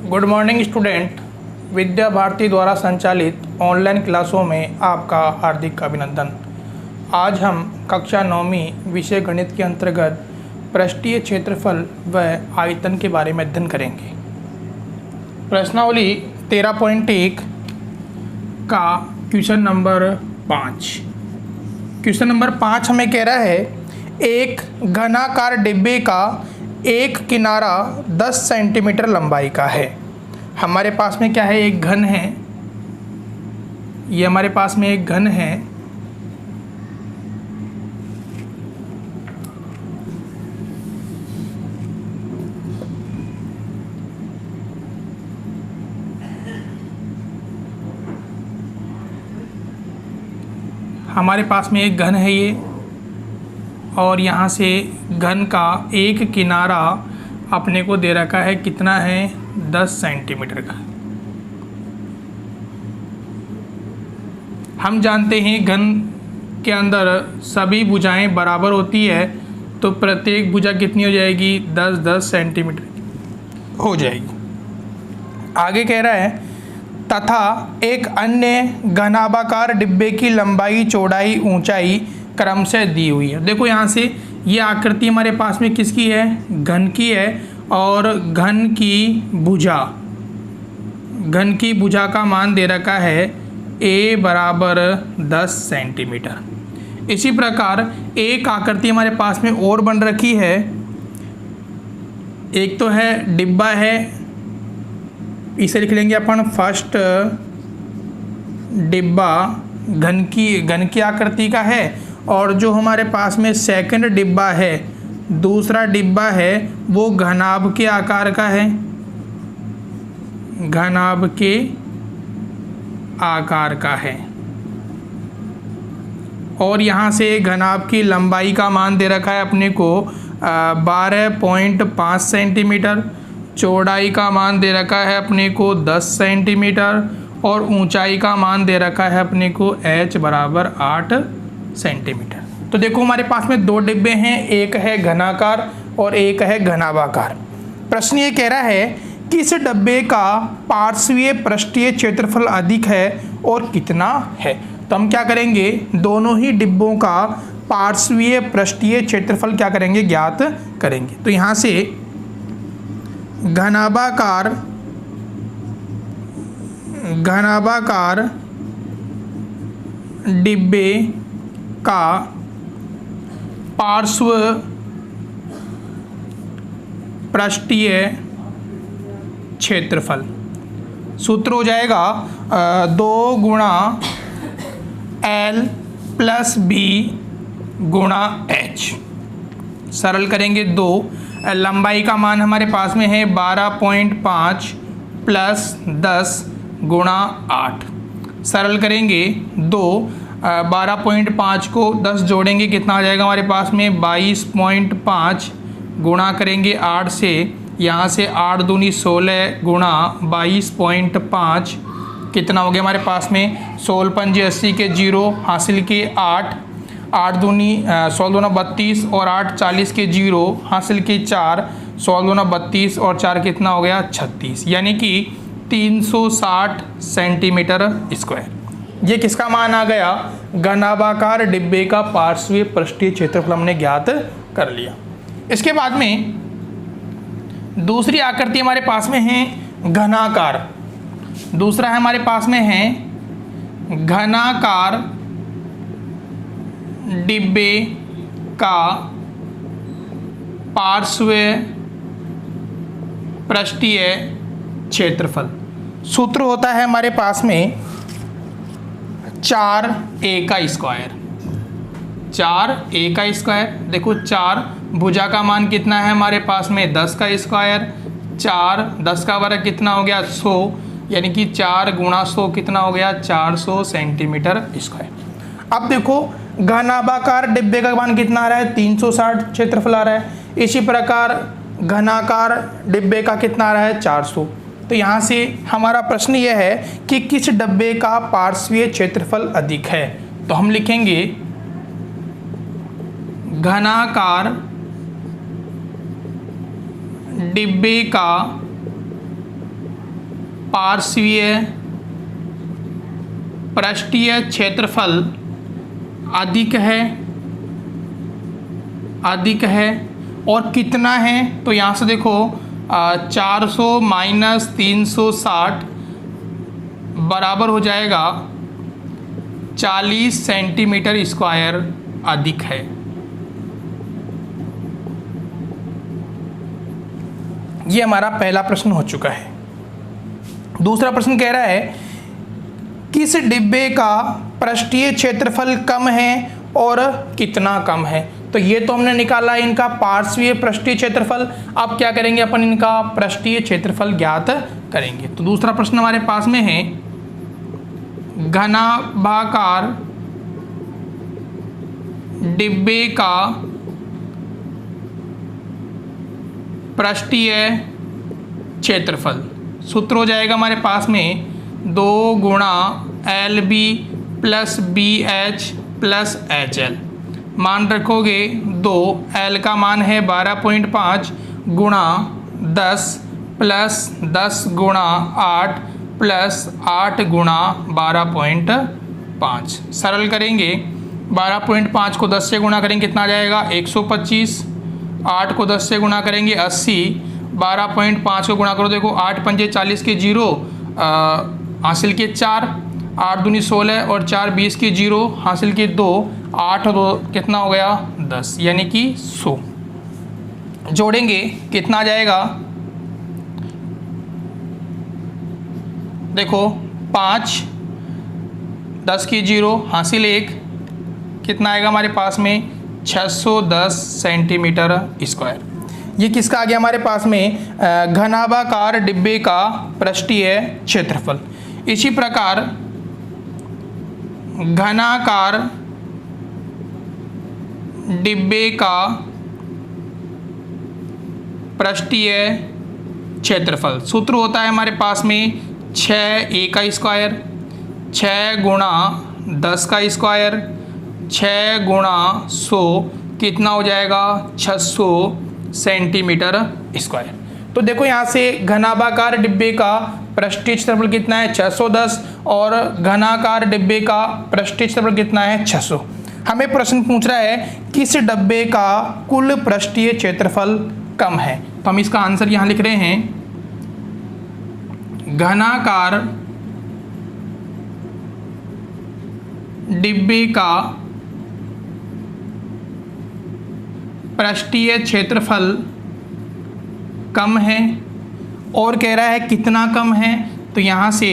Good morning student. Vidya Bharati द्वारा संचालित online क्लासों में आपका हार्दिक अभिनंदन। आज हम कक्षा 9वीं विषय गणित के अंतर्गत पृष्ठीय क्षेत्रफल व आयतन के बारे में अध्ययन करेंगे। प्रश्नावली 13.1 का क्वेश्चन नंबर 5। क्वेश्चन नंबर 5 हमें कह रहा है एक घनाकार डिब्बे का एक किनारा 10 सेंटीमीटर लंबाई का है। हमारे पास में क्या है, एक घन है। ये हमारे पास में एक घन है। हमारे पास में एक घन है ये, और यहाँ से घन का एक किनारा अपने को दे रखा है, कितना है, 10 सेंटीमीटर का। हम जानते हैं घन के अंदर सभी भुजाएं बराबर होती है, तो प्रत्येक भुजा कितनी हो जाएगी, 10-10 सेंटीमीटर हो जाएगी। आगे कह रहा है तथा एक अन्य घनाभाकार डिब्बे की लंबाई, चौड़ाई, ऊंचाई क्रम से दी हुई है। देखो यहाँ से ये आकृति हमारे पास में किसकी है, घन की है, और घन की भुजा का मान दे रखा है a बराबर 10 सेंटीमीटर। इसी प्रकार एक आकृति हमारे पास में और बन रखी है। एक तो है डिब्बा है, इसे लिख लेंगे अपन फर्स्ट डिब्बा, घन की आकृति का है। और जो हमारे पास में सेकंड डिब्बा है, दूसरा डिब्बा है, वो घनाभ के आकार का है, घनाभ के आकार का है। और यहाँ से घनाभ की लंबाई का मान दे रखा है अपने को 12.5 सेंटीमीटर, चौड़ाई का मान दे रखा है अपने को 10 सेंटीमीटर, और ऊंचाई का मान दे रखा है अपने को h बराबर 8 सेंटीमीटर। तो देखो हमारे पास में दो डिब्बे हैं, एक है घनाकार और एक है घनाभाकार। प्रश्न ये कह रहा है किस डब्बे का पार्श्वीय पृष्ठीय क्षेत्रफल अधिक है और कितना है। तो हम क्या करेंगे, दोनों ही डिब्बों का पार्श्वीय पृष्ठीय क्षेत्रफल क्या करेंगे, ज्ञात करेंगे। तो यहाँ से घनाभाकार डिब्बे का पार्श्व पृष्ठीय क्षेत्रफल सूत्र हो जाएगा 2 गुणा L प्लस B गुणा H। सरल करेंगे 2, लंबाई का मान हमारे पास में है 12.5 प्लस 10 गुणा 8। सरल करेंगे 2, 12.5 को 10 जोड़ेंगे, कितना आ जाएगा हमारे पास में 22.5 गुणा करेंगे 8 से, यहाँ से 8 दूनी 16 गुणा 22.5 कितना हो गया हमारे पास में 16 पंजे 80 के 0 हासिल के 8 दूनी 16 दूना 32 और 8 40 के 0 हासिल के 4, 16 दूना 32 और 4 कितना हो गया 36, यानी कि 360 सेंटीमीटर स्क्वायर। ये किसका मान आ गया, घनाभाकार डिब्बे का पार्श्वीय पृष्ठीय क्षेत्रफल हमने ज्ञात कर लिया। इसके बाद में दूसरी आकृति हमारे पास में है घनाकार। दूसरा है हमारे पास में है घनाकार डिब्बे का पार्श्वीय पृष्ठीय क्षेत्रफल। सूत्र होता है हमारे पास में 4a का स्क्वायर। 4a का स्क्वायर, देखो 4 भुजा का मान कितना है हमारे पास में 10 का स्क्वायर, 4 10 का वर्ग कितना हो गया 100, यानी कि 4 गुणा 100 कितना हो गया 400 सेंटीमीटर स्क्वायर। अब देखो घनाभाकार डिब्बे का मान कितना आ रहा है 360 क्षेत्रफल आ रहा है। इसी प्रकार घनाकार डिब्बे का कितना आ रहा है 400। तो यहाँ से हमारा प्रश्न यह है कि किस डब्बे का पार्श्वीय क्षेत्रफल अधिक है। तो हम लिखेंगे घनाकार डिब्बे का पार्श्वीय पृष्ठीय क्षेत्रफल अधिक है और कितना है, तो यहाँ से देखो 400 माइनस 360 बराबर हो जाएगा 40 सेंटीमीटर स्क्वायर अधिक है। ये हमारा पहला प्रश्न हो चुका है। दूसरा प्रश्न कह रहा है किस डिब्बे का पृष्ठीय क्षेत्रफल कम है और कितना कम है। तो ये तो हमने निकाला इनका पार्श्वीय पृष्ठीय क्षेत्रफल। अब क्या करेंगे अपन, इनका पृष्ठीय क्षेत्रफल ज्ञात करेंगे। तो दूसरा प्रश्न हमारे पास में है घनाभाकार डिब्बे का पृष्ठीय क्षेत्रफल। सूत्र हो जाएगा हमारे पास में 2 गुणा LB plus BH plus HL। मान रखोगे 2, L का मान है 12.5 गुणा 10 प्लस 10 गुणा 8 प्लस 8 गुणा 12.5। सरल करेंगे 12.5 को 10 से गुणा करेंगे कितना आ जाएगा 125। 8 को 10 से गुणा करेंगे 80। 12.5 को गुणा करो, देखो 8 पंजे 40 के 0 हासिल के 4, 8 दूनी 16 और 4 20 के 0 हासिल के 2, 8 और 2 कितना हो गया 10, यानी कि 100। जोड़ेंगे कितना आ जाएगा, देखो 5 10 की 0 हासिल 1, कितना आएगा हमारे पास में 610 सेंटीमीटर स्क्वायर। ये किसका आ गया हमारे पास में, घनाभाकार डिब्बे का पृष्ठीय क्षेत्रफल। इसी प्रकार घनाकार डिब्बे का पृष्ठीय क्षेत्रफल सूत्र होता है हमारे पास में 6a का स्क्वायर, 6 गुणा 10 का स्क्वायर, 6 गुणा 100 कितना हो जाएगा 600 सेंटीमीटर स्क्वायर। तो देखो यहाँ से घनाभाकार डिब्बे का पृष्ठीय क्षेत्रफल कितना है 610 और घनाकार डिब्बे का पृष्ठीय क्षेत्रफल कितना है 600। हमें प्रश्न पूछ रहा है किस डिब्बे का कुल पृष्ठीय क्षेत्रफल कम है। तो हम इसका आंसर यहाँ लिख रहे हैं, घनाकार डिब्बे का पृष्ठीय क्षेत्रफल कम है और कह रहा है कितना कम है। तो यहाँ से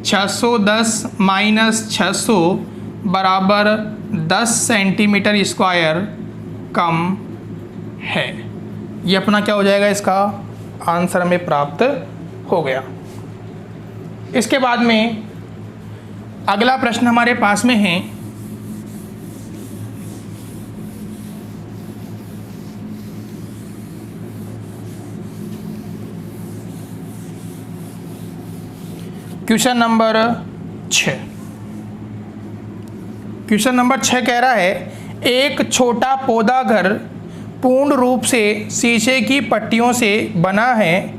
610 माइनस 600 बराबर 10 सेंटीमीटर स्क्वायर कम है। ये अपना क्या हो जाएगा, इसका आंसर हमें प्राप्त हो गया। इसके बाद में अगला प्रश्न हमारे पास में है, क्वेश्चन नंबर 6। क्वेश्चन नंबर 6 कह रहा है एक छोटा पौधा घर पूर्ण रूप से शीशे की पट्टियों से बना है,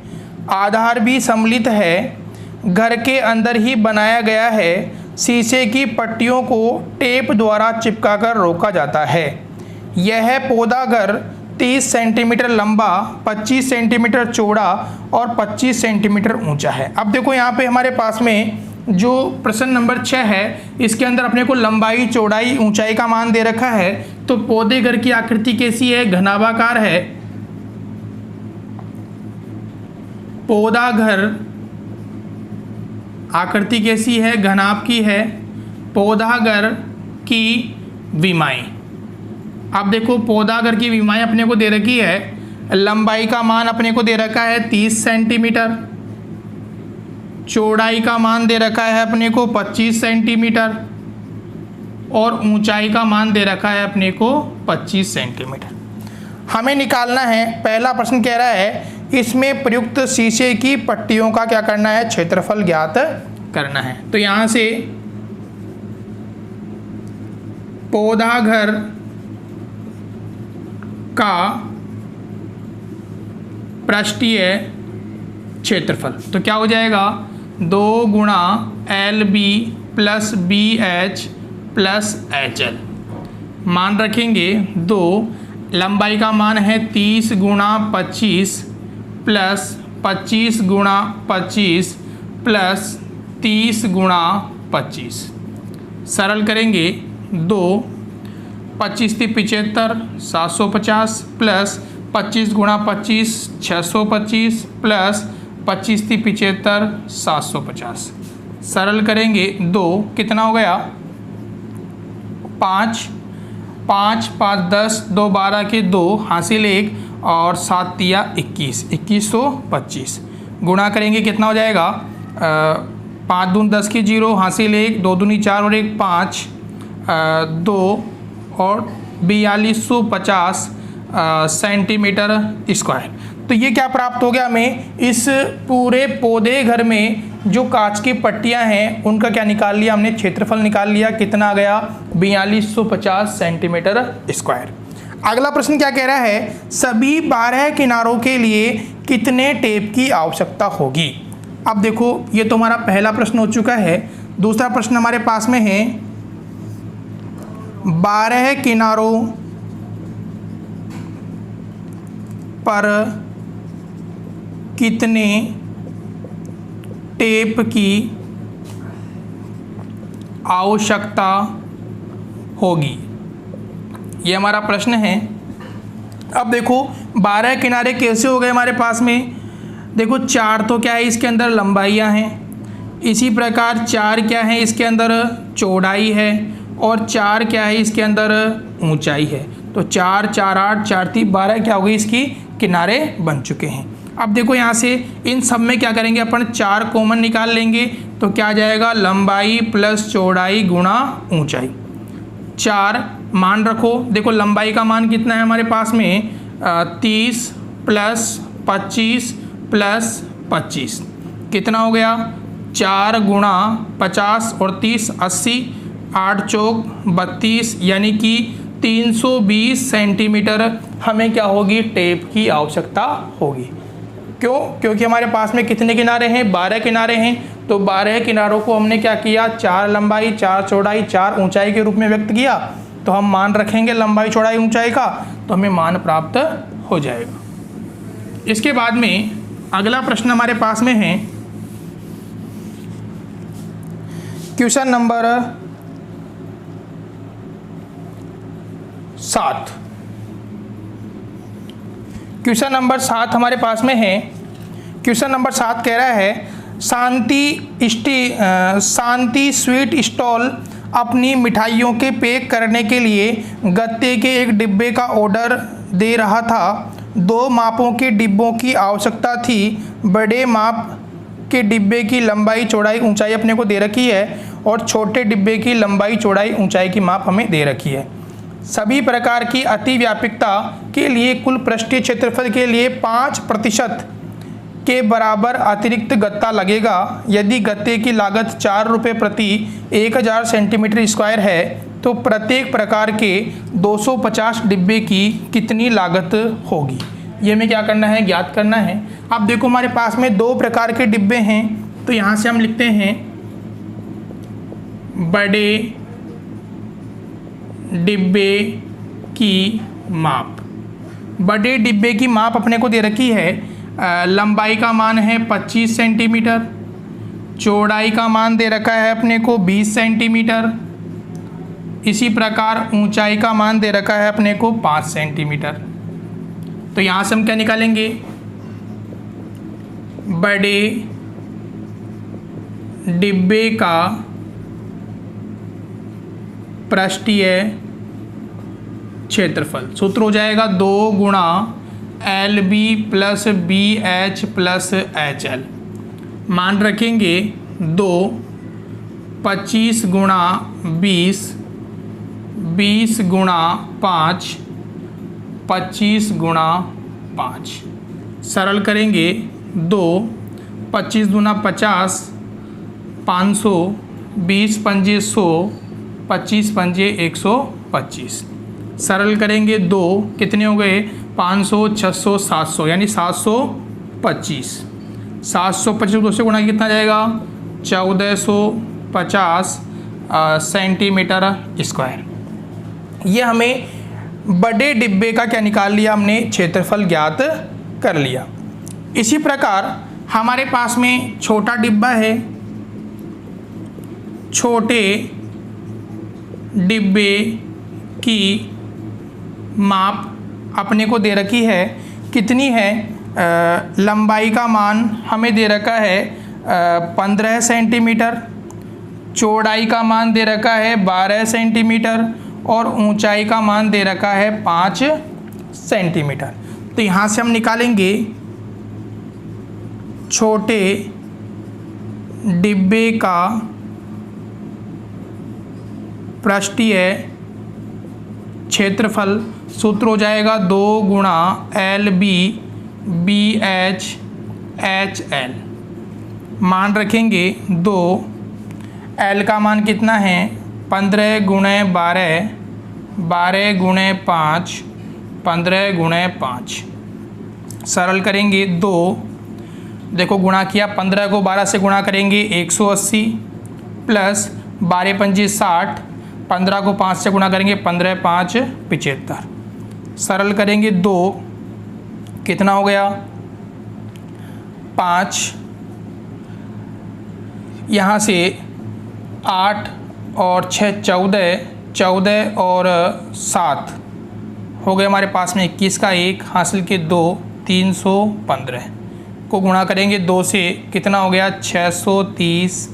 आधार भी सम्मिलित है, घर के अंदर ही बनाया गया है, शीशे की पट्टियों को टेप द्वारा चिपकाकर रोका जाता है। यह पौधा घर 30 सेंटीमीटर लंबा, 25 सेंटीमीटर चौड़ा और 25 सेंटीमीटर ऊंचा है। अब देखो यहाँ पे हमारे पास में जो प्रश्न नंबर 6 है इसके अंदर अपने को लंबाई, चौड़ाई, ऊंचाई का मान दे रखा है। तो पौधे घर की आकृति कैसी है, घनाभाकार है। पौधा घर आकृति कैसी है, घनाभ की है। पौधा घर की विमाएं, अब देखो पौधा घर की विमाएं अपने को दे रखी है, लंबाई का मान अपने को दे रखा है 30 सेंटीमीटर, चौड़ाई का मान दे रखा है अपने को 25 सेंटीमीटर और ऊंचाई का मान दे रखा है अपने को 25 सेंटीमीटर। हमें निकालना है, पहला प्रश्न कह रहा है इसमें प्रयुक्त शीशे की पट्टियों का क्या करना है, क्षेत्रफल ज्ञात करना है। तो यहाँ से पौधा घर का पृष्ठीय क्षेत्रफल, तो क्या हो जाएगा 2 गुणा L B plus B H plus H L. मान रखेंगे 2, लंबाई का मान है 30 गुणा 25 प्लस 25 गुणा 25 प्लस 30 गुणा 25। सरल करेंगे 2, 25 × 75 750 प्लस 25 गुणा 25 625 प्लस 25 × 75 750। सरल करेंगे 2, कितना हो गया 5 5 5 10 2 12 के 2 हासिल 1 और 7 तिया 21 2125। गुणा करेंगे कितना हो जाएगा 5 दूनी 10 की 0 हासिल 1 2 दूनी 4 और 1 5 2 और 4250 सेंटीमीटर स्क्वायर। तो ये क्या प्राप्त हो गया हमें, इस पूरे पौधे घर में जो कांच की पट्टियां हैं उनका क्या निकाल लिया हमने, क्षेत्रफल निकाल लिया। कितना आ गया 4250 सेंटीमीटर स्क्वायर। अगला प्रश्न क्या कह रहा है, सभी 12 किनारों के लिए कितने टेप की आवश्यकता होगी। अब देखो ये तो हमारा पहला प्रश्न हो चुका है। दूसरा प्रश्न हमारे पास में है 12 किनारों पर कितने टेप की आवश्यकता होगी, ये हमारा प्रश्न है। अब देखो 12 किनारे कैसे हो गए हमारे पास में, देखो 4 तो क्या है इसके अंदर लंबाइयाँ हैं, इसी प्रकार 4 क्या है इसके अंदर चौड़ाई है और 4 क्या है इसके अंदर ऊंचाई है। तो 4 4 8 4 3 12 क्या हो गई इसकी किनारे बन चुके हैं। अब देखो यहाँ से इन सब में क्या करेंगे अपन 4 कॉमन निकाल लेंगे तो क्या आ जाएगा लंबाई प्लस चौड़ाई गुणा ऊंचाई। 4 मान रखो, देखो लंबाई का मान कितना है हमारे पास में 30 प्लस 25 प्लस 25 कितना हो गया 4 गुणा 50 और 30 80 8 चौक 32 यानी कि 320 सेंटीमीटर हमें क्या होगी टेप की आवश्यकता होगी। क्यों, क्योंकि हमारे पास में कितने किनारे हैं 12 किनारे हैं। तो 12 किनारों को हमने क्या किया 4 लंबाई 4 चौड़ाई 4 ऊंचाई के रूप में व्यक्त किया। तो हम मान रखेंगे लंबाई चौड़ाई ऊंचाई का, तो हमें मान प्राप्त हो जाएगा। इसके बाद में अगला प्रश्न हमारे पास में है क्वेश्चन नंबर 7। क्वेश्चन नंबर 7 हमारे पास में है। क्वेश्चन नंबर 7 कह रहा है शांति स्वीट स्टॉल अपनी मिठाइयों के पैक करने के लिए गत्ते के एक डिब्बे का ऑर्डर दे रहा था। 2 मापों के डिब्बों की आवश्यकता थी। बड़े माप के डिब्बे की लंबाई चौड़ाई ऊंचाई अपने को दे रखी है और छोटे डिब्बे की लंबाई चौड़ाई ऊंचाई की माप हमें दे रखी है। सभी प्रकार की अतिव्यापकता के लिए कुल पृष्ठीय क्षेत्रफल के लिए 5% के बराबर अतिरिक्त गत्ता लगेगा। यदि गत्ते की लागत 4 रुपये प्रति 1000 सेंटीमीटर स्क्वायर है तो प्रत्येक प्रकार के 250 डिब्बे की कितनी लागत होगी, ये हमें क्या करना है ज्ञात करना है। अब देखो हमारे पास में 2 प्रकार के डिब्बे हैं तो यहाँ से हम लिखते हैं बड़े डिब्बे की माप। बड़े डिब्बे की माप अपने को दे रखी है, लंबाई का मान है 25 सेंटीमीटर, चौड़ाई का मान दे रखा है अपने को 20 सेंटीमीटर, इसी प्रकार ऊंचाई का मान दे रखा है अपने को 5 सेंटीमीटर। तो यहाँ से हम क्या निकालेंगे बड़े डिब्बे का पृष्ठीय क्षेत्रफल सूत्र हो जाएगा 2 गुणा L B plus B H plus H L. मान रखेंगे 2 25 गुणा 20 20 गुणा 5 25 गुणा 5। सरल करेंगे 2 25 दूना 50 500 20 पंजे 100 25 पंजे 125। सरल करेंगे 2 कितने हो गए 500 600 700 यानी 725। 725 2 से गुणा कितना जाएगा 1450 सेंटीमीटर स्क्वायर। ये हमें बड़े डिब्बे का क्या निकाल लिया हमने, क्षेत्रफल ज्ञात कर लिया। इसी प्रकार हमारे पास में छोटा डिब्बा है, छोटे डिब्बे की माप अपने को दे रखी है, कितनी है, लंबाई का मान हमें दे रखा है 15 सेंटीमीटर, चौड़ाई का मान दे रखा है 12 सेंटीमीटर और ऊंचाई का मान दे रखा है 5 सेंटीमीटर। तो यहाँ से हम निकालेंगे छोटे डिब्बे का पृष्ठीय क्षेत्रफल, सूत्र हो जाएगा 2 गुणा LB BH HL, मान रखेंगे 2, L का मान कितना है 15 गुणे 12, 12 गुणे 5, 15 गुणे 5, सरल करेंगे 2, देखो गुणा किया, 15 को 12 से गुणा करेंगे 180 प्लस 12 पंजी 60, 15 को 5 से गुणा करेंगे 15 5 75, सरल करेंगे 2, कितना हो गया 5, यहाँ से 8 और 6 14, 14 और 7 हो गए हमारे पास में 21 का 1 हासिल के 2, 315 को गुणा करेंगे 2 से, कितना हो गया 630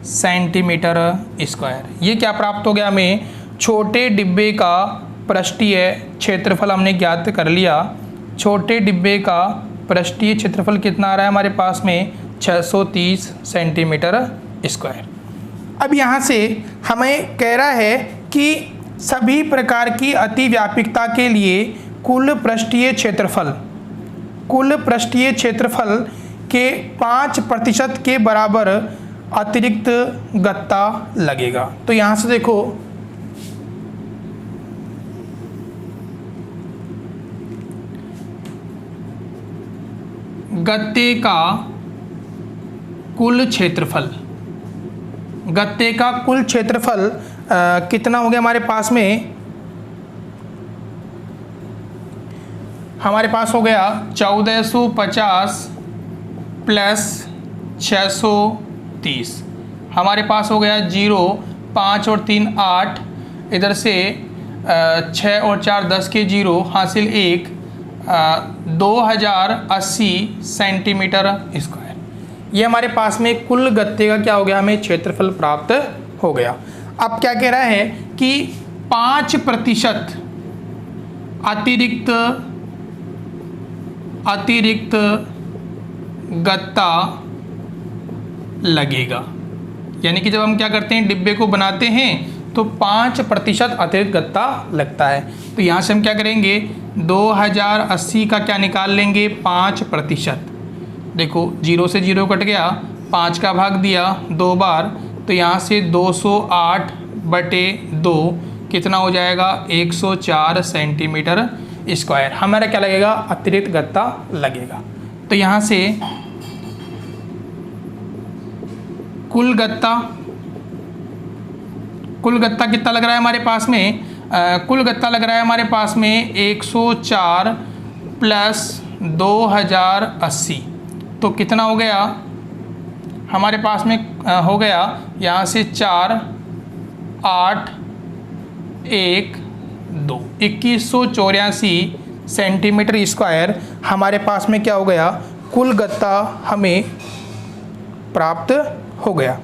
सेंटीमीटर स्क्वायर। ये क्या प्राप्त हो गया हमें, छोटे डिब्बे का पृष्ठीय क्षेत्रफल हमने ज्ञात कर लिया। छोटे डिब्बे का पृष्ठीय क्षेत्रफल कितना आ रहा है हमारे पास में 630 सेंटीमीटर स्क्वायर। अब यहाँ से हमें कह रहा है कि सभी प्रकार की अतिव्यापकता के लिए कुल पृष्ठीय क्षेत्रफल के 5% के बराबर अतिरिक्त गत्ता लगेगा। तो यहाँ से देखो गत्ते का कुल क्षेत्रफल, गत्ते का कुल क्षेत्रफल कितना हो गया हमारे पास में, हमारे पास हो गया 1450 प्लस 630, हमारे पास हो गया 0, 5 और 3 8, इधर से 6 और 4 10 के 0 हासिल 1, 2080 सेंटीमीटर स्क्वायर। ये हमारे पास में कुल गत्ते का क्या हो गया, हमें क्षेत्रफल प्राप्त हो गया। अब क्या कह रहा है कि 5% अतिरिक्त गत्ता लगेगा, यानी कि जब हम क्या करते हैं डिब्बे को बनाते हैं तो 5% अतिरिक्त गत्ता लगता है। तो यहाँ से हम क्या करेंगे 2080 का क्या निकाल लेंगे 5%, देखो 0 से 0 कट गया, 5 का भाग दिया 2 बार, तो यहाँ से 208/2 कितना हो जाएगा 104 सेंटीमीटर स्क्वायर हमारा क्या लगेगा, अतिरिक्त गत्ता लगेगा। तो यहाँ से कुल गत्ता कितना लग रहा है हमारे पास में, कुल गत्ता लग रहा है हमारे पास में 104 प्लस 2080, तो कितना हो गया हमारे पास में, हो गया यहाँ से 4 8 1 2 2184 सेंटीमीटर स्क्वायर हमारे पास में क्या हो गया, कुल गत्ता हमें प्राप्त हो गया।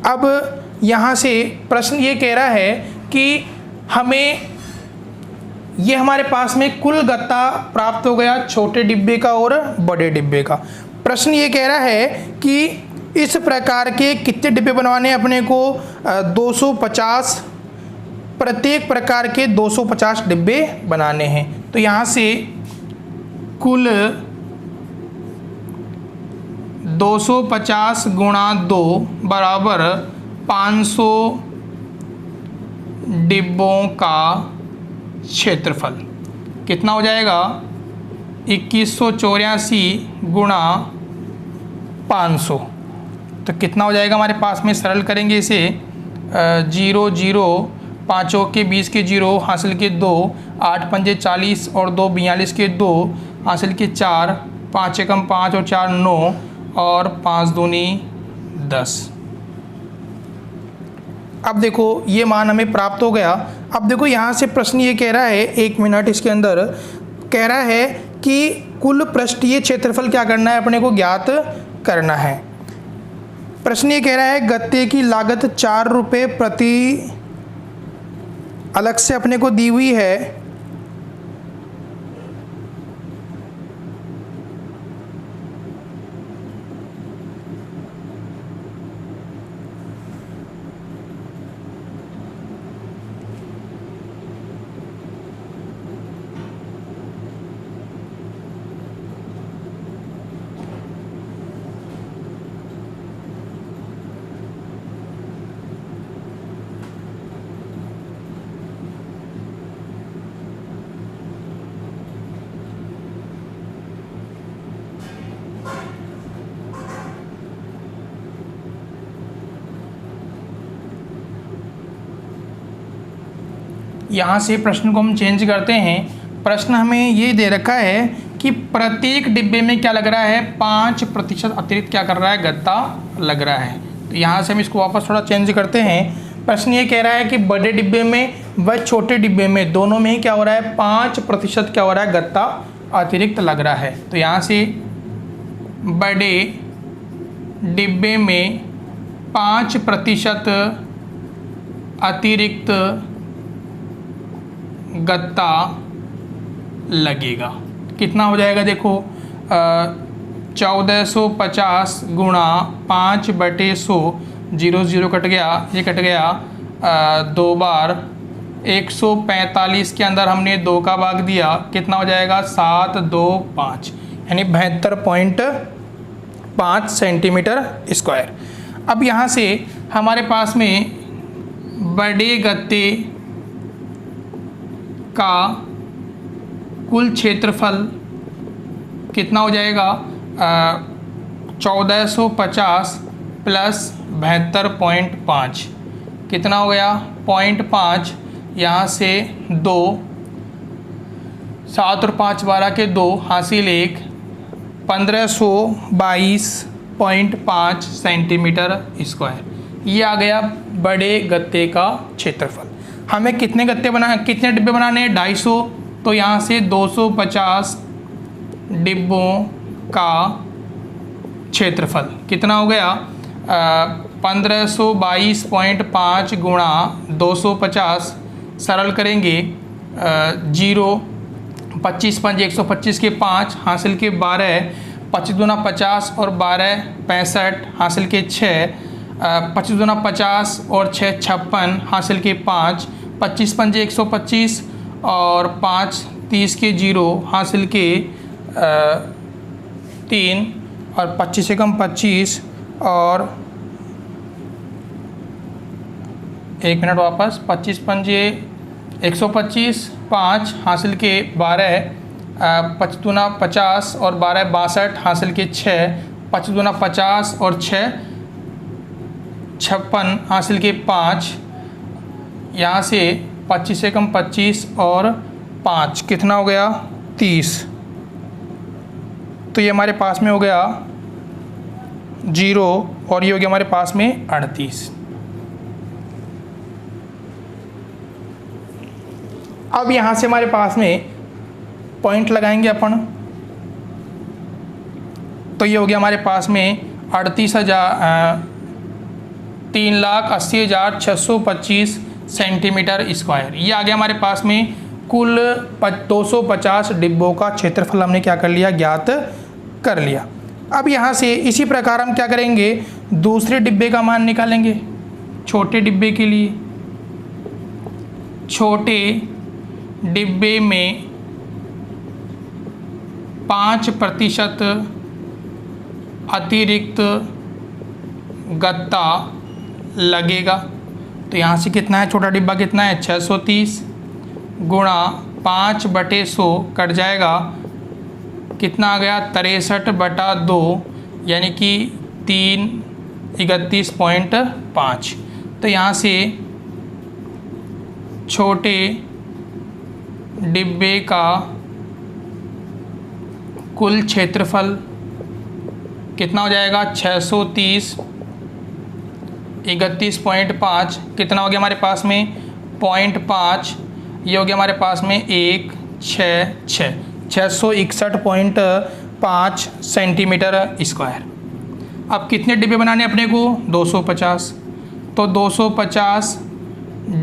अब यहाँ से प्रश्न ये कह रहा है कि हमें ये हमारे पास में कुल गत्ता प्राप्त हो गया छोटे डिब्बे का और बड़े डिब्बे का। प्रश्न ये कह रहा है कि इस प्रकार के कितने डिब्बे बनवाने अपने को, 250, प्रत्येक प्रकार के 250 डिब्बे बनाने हैं। तो यहाँ से कुल 250 गुणा 2 बराबर 500 डिब्बों का क्षेत्रफल कितना हो जाएगा, 2184 गुणा 500। तो कितना हो जाएगा हमारे पास में, सरल करेंगे इसे, 0 0 पाँचों के 20 के 0 हासिल के 2, 8 पंजे 40 और 2 42 के 2 हासिल के 4, 5 एकम 5 और 4 9 और 5 दूनी 10। अब देखो ये मान हमें प्राप्त हो गया। अब देखो यहाँ से प्रश्न ये कह रहा है, 1 मिनट इसके अंदर कह रहा है कि कुल पृष्ठीय क्षेत्रफल क्या करना है, अपने को ज्ञात करना है। प्रश्न ये कह रहा है गत्ते की लागत 4 रुपये प्रति अलग से अपने को दी हुई है। यहाँ से प्रश्न को हम चेंज करते हैं। प्रश्न हमें ये दे रखा है कि प्रत्येक डिब्बे में क्या लग रहा है, 5% अतिरिक्त क्या कर रहा है, गत्ता लग रहा है। तो यहाँ से हम इसको वापस थोड़ा चेंज करते हैं। प्रश्न ये कह रहा है कि बड़े डिब्बे में व छोटे डिब्बे में दोनों में ही क्या हो रहा है, 5% क्या हो रहा है, गत्ता अतिरिक्त लग रहा है। तो यहाँ से बड़े डिब्बे में 5% अतिरिक्त गत्ता लगेगा। कितना हो जाएगा देखो, 1450 गुणा 5/100, 0 0 कट गया, ये कट गया 2 बार, 145 के अंदर हमने 2 का भाग दिया, कितना हो जाएगा 725, यानी 72.5 सेंटीमीटर स्क्वायर। अब यहाँ से हमारे पास में बड़े गत्ते का कुल क्षेत्रफल कितना हो जाएगा, 1450 प्लस 72.5 कितना हो गया, 0.5, यहाँ से 2, 7 और 5 12 के 2 हासिल 1, 1522.5 सेंटीमीटर स्क्वायर। ये आ गया बड़े गत्ते का क्षेत्रफल। हमें कितने डिब्बे बनाने हैं, 250। तो यहाँ से 250 डिब्बों का क्षेत्रफल कितना हो गया, 1522.5 गुणा 250, सरल करेंगे, 0 25 5 125 के 5 हासिल के 12, 25 दूना 50 और 12 65 हासिल के 6, 25 दूना 50 और 6 56 हासिल के 5, 25 पंजे 125 और 5 30 के 0 हासिल के 3 और 25 एकम 25 और 1 मिनट वापस, 25 पंजे 125, 5 हासिल के 12, 25 दूना 50 और 12 62 हासिल के 6, 25 दूना 50 और 6 56 हासिल के 5, यहाँ से 25 एकम 25 और 5 कितना हो गया, 30। तो ये हमारे पास में हो गया 0 और ये हो गया हमारे पास में 38। अब यहाँ से हमारे पास में पॉइंट लगाएंगे अपन। तो ये हो गया हमारे पास में 3,80,625 सेंटीमीटर स्क्वायर। ये आ गया हमारे पास में कुल 250 डिब्बों का क्षेत्रफल हमने क्या कर लिया, ज्ञात कर लिया। अब यहाँ से इसी प्रकार हम क्या करेंगे, दूसरे डिब्बे का मान निकालेंगे। छोटे डिब्बे के लिए, छोटे डिब्बे में 5% अतिरिक्त गत्ता लगेगा। तो यहाँ से कितना है, छोटा डिब्बा कितना है, 630 गुणा 5/100 कट जाएगा, कितना आ गया 63/2, यानी कि 331.5। तो यहाँ से छोटे डिब्बे का कुल क्षेत्रफल कितना हो जाएगा? 630 31.5 कितना हो गया हमारे पास में? 0.5। ये हो गया हमारे पास में 661.5 सेंटीमीटर स्क्वायर। अब कितने डिब्बे बनाने अपने को? 250। तो 250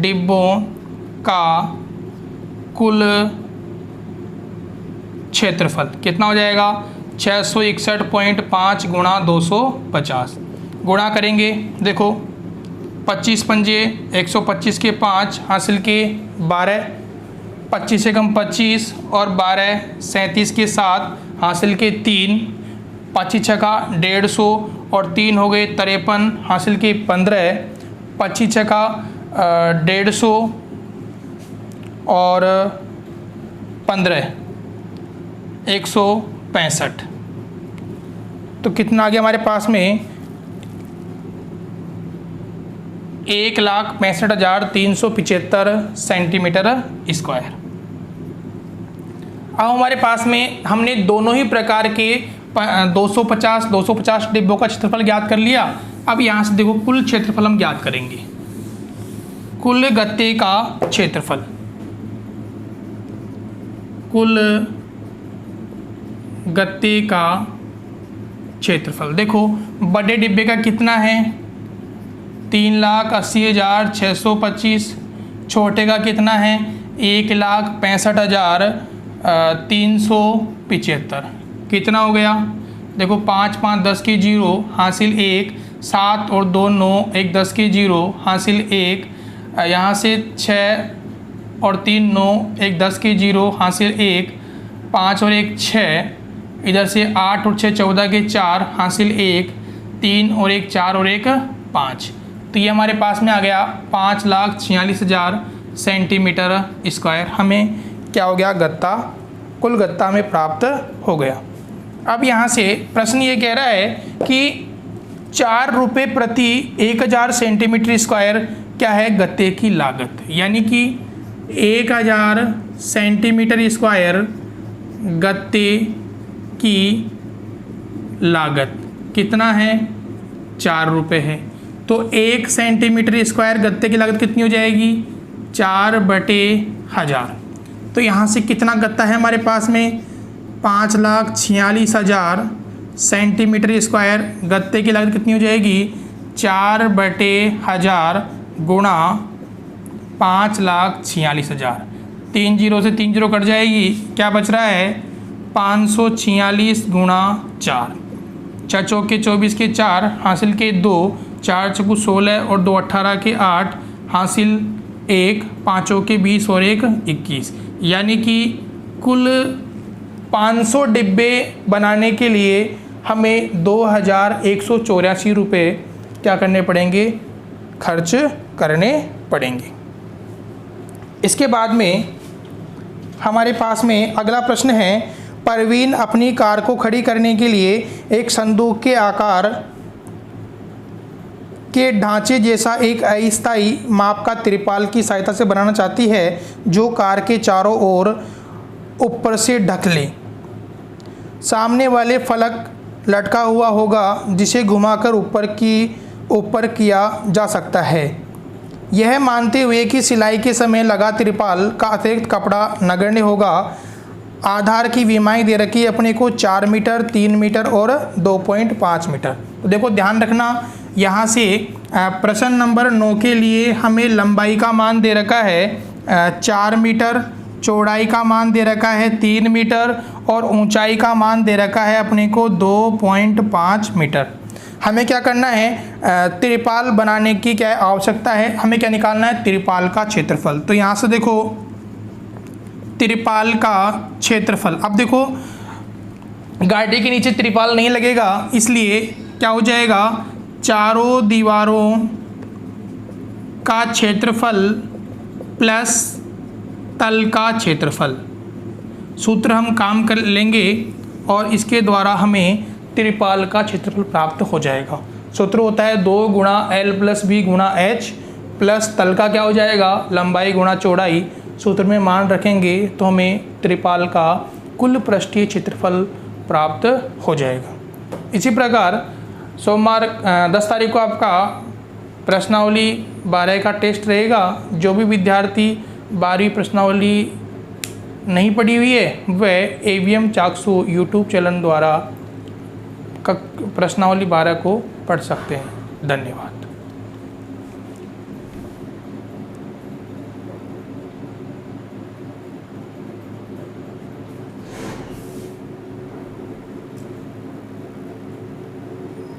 डिब्बों का कुल क्षेत्रफल कितना हो जाएगा? 661.5 गुणा 250 गुणा करेंगे। देखो 25 पंजे 125 के 5 हासिल के 12, 25 से कम 25 और 12 37 के 7 हासिल के 3, 25 छका 150 और 3 हो गए 53 हासिल के 15, 25 छका 150 और 15 165। तो कितना आ गया हमारे पास में? 1,65,375 सेंटीमीटर स्क्वायर। अब हमारे पास में हमने दोनों ही प्रकार के 250 डिब्बों का क्षेत्रफल ज्ञात कर लिया। अब यहाँ से देखो कुल क्षेत्रफल हम ज्ञात करेंगे। कुल गत्ते का क्षेत्रफल, कुल गत्ते का क्षेत्रफल देखो बड़े डिब्बे का कितना है? 3,80,625। छोटे का कितना है? 1,65,375। कितना हो गया? देखो 5 5 10 के 0 हासिल 1, 7 और 2 9 1 10 के 0 हासिल 1, यहाँ से 6 और 3 9 1 10 के 0 हासिल 1, 5 और 1 6, इधर से 8 और 6 14 के 4 हासिल 1, 3 और 1 4 और 1 5। तो ये हमारे पास में आ गया 5,46,000 सेंटीमीटर स्क्वायर। हमें क्या हो गया? गत्ता, कुल गत्ता में प्राप्त हो गया। अब यहाँ से प्रश्न ये कह रहा है कि 4 रुपये प्रति 1,000 सेंटीमीटर स्क्वायर क्या है गत्ते की लागत, यानी कि 1,000 सेंटीमीटर स्क्वायर गत्ते की लागत कितना है? 4 रुपये है। तो 1 सेंटीमीटर स्क्वायर गत्ते की लागत कितनी हो जाएगी? 4/1000। तो यहाँ से कितना गत्ता है हमारे पास में? 5,46,000 सेंटीमीटर स्क्वायर गत्ते की लागत कितनी हो जाएगी? 4/1000 गुणा 5,46,000। 3 0 से 3 0 कट जाएगी, क्या बच रहा है? 546 गुणा 4, 4 चौके 24 के 4 हासिल के 2, 4 चौके 16 और 2 18 के 8 हासिल 1, 5 चौके 20 और 1 21। यानी कि कुल 500 डिब्बे बनाने के लिए हमें 2,184 रुपये क्या करने पड़ेंगे? खर्च करने पड़ेंगे। इसके बाद में हमारे पास में अगला प्रश्न है, परवीन अपनी कार को खड़ी करने के लिए एक संदूक के आकार के ढांचे जैसा एक अस्थायी माप का तिरपाल की सहायता से बनाना चाहती है जो कार के चारों ओर ऊपर से ढक ले। सामने वाले फलक लटका हुआ होगा जिसे घुमाकर ऊपर किया जा सकता है। यह मानते हुए कि सिलाई के समय लगा तिरपाल का अतिरिक्त कपड़ा नगण्य होगा। आधार की विमाएँ दे रखी अपने को 4 मीटर, 3 मीटर और 2.5 मीटर। तो देखो ध्यान रखना, यहाँ से प्रश्न नंबर 9 के लिए हमें लंबाई का मान दे रखा है 4 मीटर, चौड़ाई का मान दे रखा है 3 मीटर और ऊंचाई का मान दे रखा है अपने को 2.5 मीटर। हमें क्या करना है? तिरपाल बनाने की क्या आवश्यकता है? हमें क्या निकालना है? तिरपाल का क्षेत्रफल। तो यहाँ से देखो तिरपाल का क्षेत्रफल, अब देखो गाड़ी के नीचे तिरपाल नहीं लगेगा, इसलिए क्या हो जाएगा? चारों दीवारों का क्षेत्रफल प्लस तल का क्षेत्रफल। सूत्र हम काम कर लेंगे और इसके द्वारा हमें त्रिपाल का क्षेत्रफल प्राप्त हो जाएगा। सूत्र होता है 2 गुणा L प्लस बी गुणा H प्लस तल का क्या हो जाएगा, लंबाई गुणा चौड़ाई। सूत्र में मान रखेंगे तो हमें त्रिपाल का कुल पृष्ठीय क्षेत्रफल प्राप्त हो जाएगा। इसी प्रकार सोमवार 10 तारीख को आपका प्रश्नावली 12 का टेस्ट रहेगा। जो भी विद्यार्थी 12वीं प्रश्नावली नहीं पढ़ी हुई है वह AVM चाक्षु यूट्यूब चैनल द्वारा प्रश्नावली 12 को पढ़ सकते हैं। धन्यवाद।